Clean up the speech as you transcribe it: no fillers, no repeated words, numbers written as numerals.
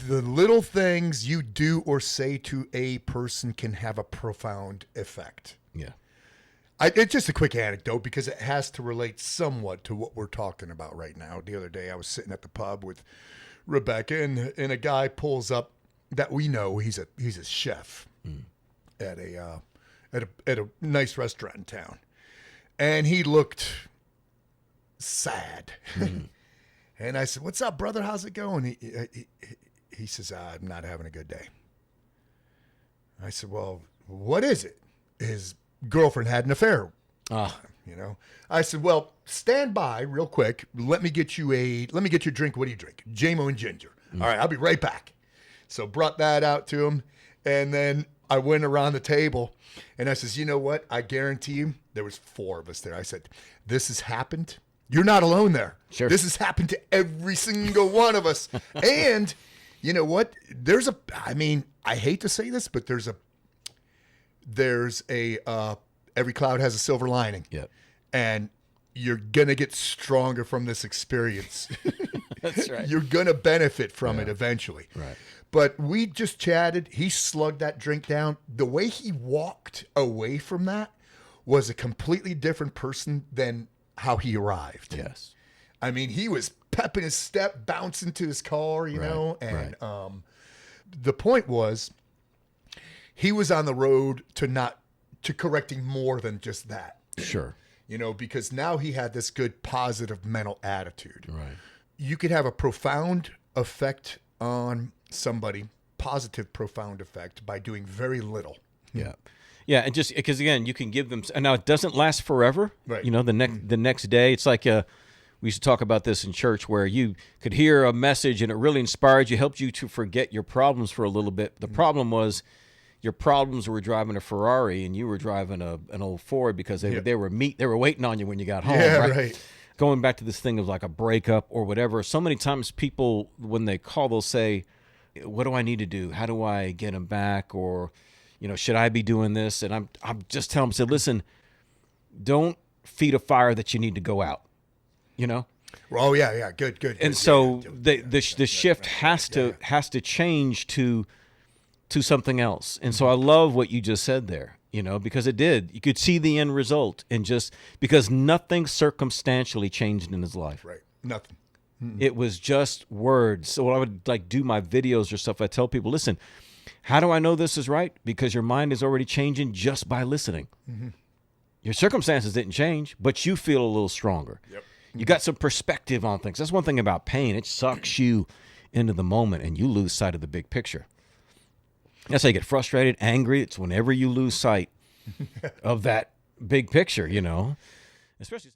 the little things you do or say to a person can have a profound effect. Yeah. It's just a quick anecdote because it has to relate somewhat to what we're talking about right now. The other day I was sitting at the pub with Rebecca, and a guy pulls up that we know he's a chef at a nice restaurant in town, and he looked sad. And I said, "What's up, brother? How's it going?" He says, "I'm not having a good day." I said, "Well, what is it?" His girlfriend had an affair. You know, I said, "Well, stand by real quick. Let me get you a drink. What do you drink? JMO and ginger." All right, I'll be right back. So brought that out to him, and then I went around the table, and I says, "You know what? I guarantee you, there was 4 of us there." I said, "This has happened. You're not alone there. Sure. This has happened to every single one of us." And you know what? I hate to say this, but there's a every cloud has a silver lining. Yep. And you're going to get stronger from this experience. That's right. You're going to benefit from it eventually. Right. But we just chatted. He slugged that drink down. The way he walked away from that was a completely different person than how he arrived. Yes. I mean, he was pepping his step, bouncing to his car, you know, and the point was he was on the road to correcting more than just that. Sure. You know, because now he had this good positive mental attitude. Right. You could have a profound effect on somebody, positive profound effect, by doing very little. Yeah. Yeah, and just because, again, you can give them, and now it doesn't last forever. Right. You know, the next day, it's like we used to talk about this in church, where you could hear a message and it really inspired you, helped you to forget your problems for a little bit. The problem was your problems were driving a Ferrari and you were driving an old Ford because they were waiting on you when you got home. Yeah, right? right. Going back to this thing of like a breakup or whatever, so many times people, when they call, they'll say, "What do I need to do? How do I get him back?" Or, you know, "Should I be doing this?" And I'm just telling them, say, listen, don't feed a fire that you need to go out, you know? Oh, yeah. Good. And so the shift has to change to something else. And so I love what you just said there, you know, because it did. You could see the end result, and just because nothing circumstantially changed in his life. Right. Nothing. It was just words. So when I would like do my videos or stuff, I tell people, listen, how do I know this is right? Because your mind is already changing just by listening. Your circumstances didn't change, but you feel a little stronger. Yep. You got some perspective on things. That's one thing about pain. It sucks you into the moment and you lose sight of the big picture. That's how you get frustrated, angry. It's whenever you lose sight of that big picture, you know, especially.